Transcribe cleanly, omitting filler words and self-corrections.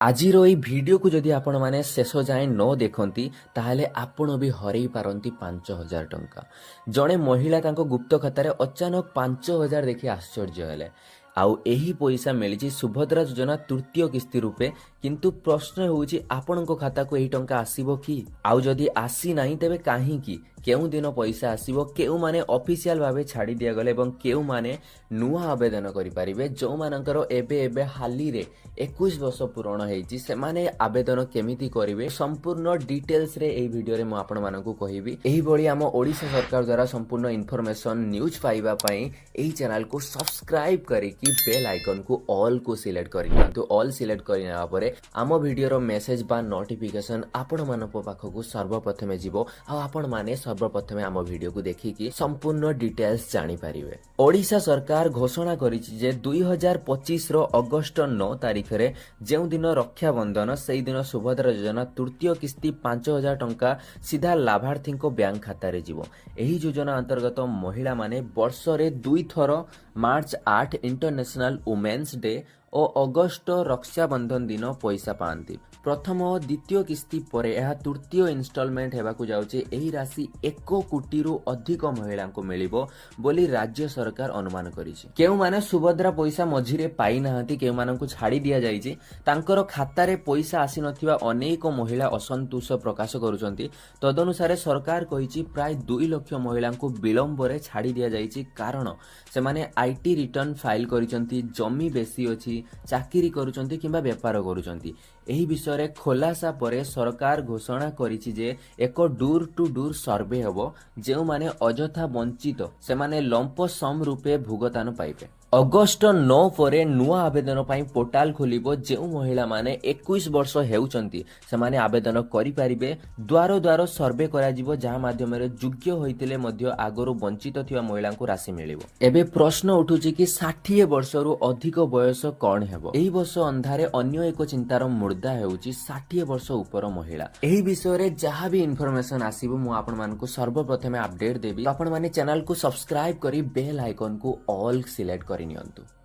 आजिर एई video को जदि आपण माने शेष जाए न देखती ताहले आपण भी हरई पारती 5,000 टंका। जड़े महिला तांको गुप्त खातार अचानक 5,000 देखि आश्चर्य हेले। आउ एही पैसा मिली सुभद्रा योजना तृतीय किस्ती रूपे, किंतु प्रश्न होउची आपणको खाता को एही टंका आसीबो कि आउ जदि आसी नाही तेबे काहींकी केउ दिन पैसा आसीबो, केउ माने ऑफिशियल भाबे छाड़ी दिया गले एवं केउ माने नुआ आवेदन करि परिबे। जो मानकर एबे एबे हाली रे 21 वर्ष पूर्ण हेइची से माने आवेदन केमिति करिवे संपूर्ण डिटेल्स रे एही वीडियो रे म आपण मानकु कहिबी। एही बळी हम ओडिशा सरकार द्वारा संपूर्ण इन्फॉर्मेशन न्यूज पाइबा पई एही चैनल को सब्सक्राइब करी कि बेल आइकन को ऑल को सिलेक्ट करी तो ऑल सिलेक्ट करिना परे आम वीडियो रो मेसेज बा नोटिफिकेशन आपण मानको पाखकु सर्वप्रथमे जीवो आ आपण माने सर्वप्रथमे आम वीडियो को देखिकी संपूर्ण डिटेल्स जानी परिवे। ओडिशा सरकार घोषणा करिछि जे 2025 रो अगस्त 9 तारिख रे जेउ दिन रक्षा बंधन सेही दिन सुभद्रा योजना तृतीय किस्ती 5,000 टंका सीधा लाभार्थी को बैंक खाता रे जीवो। एही योजना अंतर्गत महिला माने वर्ष रे 2 थर मार्च 8 इंटरनेशनल वुमेन्स डे और अगस्त रक्षा बंधन दिन पैसा पाती। प्रथम और द्वितीय किस्ती परे यह तृतीय इंस्टॉलमेंट हेबाकु जाउचे। एही राशि 1 कोटी रु अधिक महिला को मिलिबो बोली राज्य सरकार अनुमान करिछि। केउ माने सुभद्रा पैसा मझिरे पाई नाहंती, केउ मानकु छाड़ी दिया जाइछि, तांकर खाता रे पैसा आसी नथिबा अनेक महिला असंतोष प्रकाश करूछंती। तदनुसार सरकार कहिछि प्राय 2 लाख महिला को विलंब रे छाड़ी दिया जाइछि, कारण से माने आईटी रिटर्न फाइल करिसंती, जमी बेसी अछि, चाकरी करूचंती किंबा व्यापार करूचंती। एही विषय रे खोलासा परे सरकार घोषणा करिछि जे एक डोर टू डोर सर्वे हबो। जेउ माने अजथा वंचित से माने लंप सम रूपे भुगतान पाइबे। अगस्त 9 परे नुआ आवेदन पाई पोर्टाल खोलिबो। जेउ महिला माने 21 वर्ष हेउचंती से माने आवेदन करि परिबे। द्वार द्वार सर्वे करा जिवो, जहा माध्यम रे योग्य होइतिले मध्य आगरो वंचित थिबा महिला को राशि मिलिबो। एबे प्रश्न उठुछि कि 60 वर्ष रु अधिक बयस कोन हेबो। एही वर्ष अंधारे अन्य एक चिंतार मुर्दा हेउछि 60 वर्ष ऊपर महिला। एही विषय रे जहा भी इन्फॉर्मेशन आसीबो मु आपण मानकु सर्वप्रथमे अपडेट देबी। आपण माने चैनल को सब्सक्राइब करी बेल आइकन को ऑल सिलेक्ट करि नियंतु।